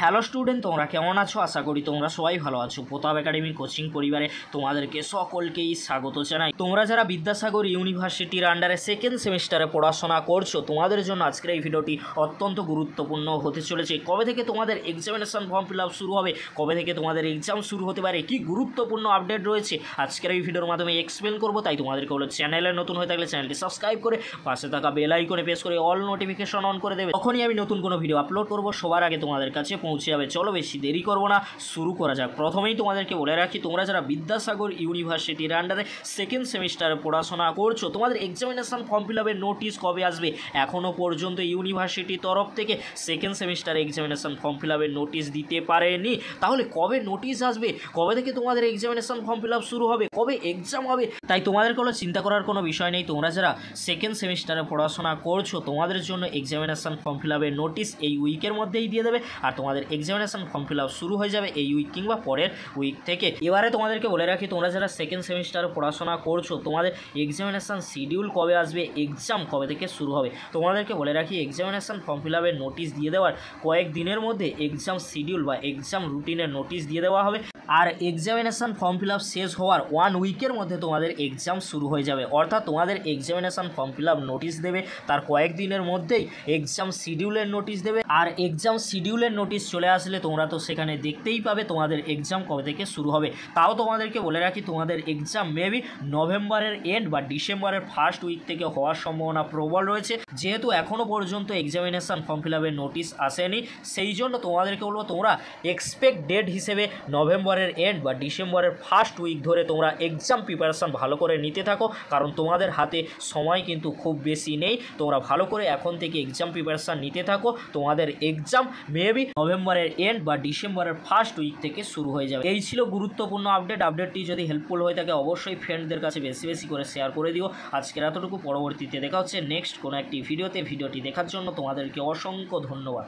Hello student, তোমরা কেমন আছো? আশা করি তোমরা সবাই ভালো আছো। প্রতাপ একাডেমির কোচিং পরিবারে তোমাদেরকে সকলকেই স্বাগত জানাই। তোমরা যারা বিদ্যাসাগর ইউনিভার্সিটির আন্ডারে সেকেন্ড সেমিস্টারে পড়াশোনা করছো, তোমাদের জন্য আজকের এই ভিডিওটি অত্যন্ত গুরুত্বপূর্ণ হতে চলেছে। কবে থেকে তোমাদের এক্সামিনেশন ফর্ম ফিল আপ শুরু হবে, কবে থেকে তোমাদের এক্সাম শুরু হতে পারে, কি গুরুত্বপূর্ণ আপডেট রয়েছে আজকের এই ভিডিওর মাধ্যমে এক্সপ্লেন করবো। তাই তোমাদেরকে হলো চ্যানেলে নতুন হয়ে থাকলে চ্যানেলটি সাবস্ক্রাইব করে পাশে থাকা বেল আইকনে প্রেস করে অল নোটিফিকেশন অন করে দেবে। তখনই আমি নতুন কোনো ভিডিও আপলোড করবো সবার আগে তোমাদের কাছে পৌঁছে যাবে। চলো বেশি দেরি করবো না, শুরু করা যাক। প্রথমেই তোমাদেরকে বলে রাখি, তোমরা যারা বিদ্যাসাগর ইউনিভার্সিটির আন্ডারে সেকেন্ড সেমিস্টারে পড়াশোনা করছো, তোমাদের এক্সামিনেশন ফর্ম ফিল আপের নোটিশ কবে আসবে? এখনও পর্যন্ত ইউনিভার্সিটির তরফ থেকে second semester examination form fill আপের নোটিশ দিতে পারেনি। তাহলে কবে নোটিশ আসবে, কবে থেকে তোমাদের এক্সামিনেশন ফর্ম ফিল আপ শুরু হবে, কবে এক্সাম হবে? তাই তোমাদের কোনো চিন্তা করার কোনো বিষয় নেই। তোমরা যারা সেকেন্ড সেমিস্টারে পড়াশোনা করছো, তোমাদের জন্য এক্সামিনেশন ফর্ম ফিল আপের নোটিশ এই উইকের মধ্যেই দিয়ে দেবে। আর তোমাদের এক্সামিনেশন ফর্ম ফিল আপ শুরু হয়ে যাবে এই উইক কিংবা পরের উইক থেকে। এবারে তোমাদেরকে বলে রাখি, তোমরা যারা সেকেন্ড সেমিস্টারে পড়াশোনা করছো, তোমাদের এক্সামিনেশন শিডিউল কবে আসবে, এক্সাম কবে থেকে শুরু হবে? তোমাদেরকে বলে রাখি, এক্সামিনেশন ফর্ম ফিল আপের নোটিশ দিয়ে দেওয়ার কয়েক দিনের মধ্যে এক্সাম শিডিউল বা এক্সাম রুটিনের নোটিশ দিয়ে দেওয়া হবে। আর এক্সামিনেশন ফর্ম ফিল আপ শেষ হওয়ার 1 উইকের মধ্যে তোমাদের এক্সাম শুরু হয়ে যাবে। অর্থাৎ তোমাদের examination form fill up notice দেবে, তার কয়েকদিনের মধ্যেই এক্সাম শিডিউলের নোটিশ দেবে। আর এক্সাম শিডিউলের নোটিশ চলে আসলে তোমরা তো সেখানে দেখতেই পাবে তোমাদের এক্সাম কবে থেকে শুরু হবে। তাও তোমাদেরকে বলে রাখি, তোমাদের এক্সাম মেবি নভেম্বরের এন্ড বা ডিসেম্বরের ফার্স্ট উইক থেকে হওয়ার সম্ভাবনা প্রবল রয়েছে। যেহেতু এখনও পর্যন্ত এক্সামিনেশন ফর্ম ফিল আপের নোটিশ আসেনি, সেই জন্য তোমাদেরকে বলবো, তোমরা এক্সপেক্ট ডেট হিসেবে নভেম্বরের এন্ড বা ডিসেম্বরের ফার্স্ট উইক ধরে তোমরা এক্সাম প্রিপারেশন ভালো করে নিতে থাকো। কারণ তোমাদের হাতে সময় কিন্তু খুব বেশি নেই। তোমরা ভালো করে এখন থেকে এক্সাম প্রিপারেশন নিতে থাকো। তোমাদের এক্সাম মেবি নভেম্বরের এন্ড বা ডিসেম্বরের ফার্স্ট উইক থেকে শুরু হয়ে যাবে। এই ছিল গুরুত্বপূর্ণ আপডেট। আপডেটটি যদি হেল্পফুল হয়ে থাকে অবশ্যই ফ্রেন্ডদের কাছে বেশি বেশি করে শেয়ার করে দিও। আজকের এতটুকু, পরবর্তীতে দেখা হচ্ছে নেক্সট কোনো একটি ভিডিওতে। ভিডিওটি দেখার জন্য তোমাদেরকে অসংখ্য ধন্যবাদ।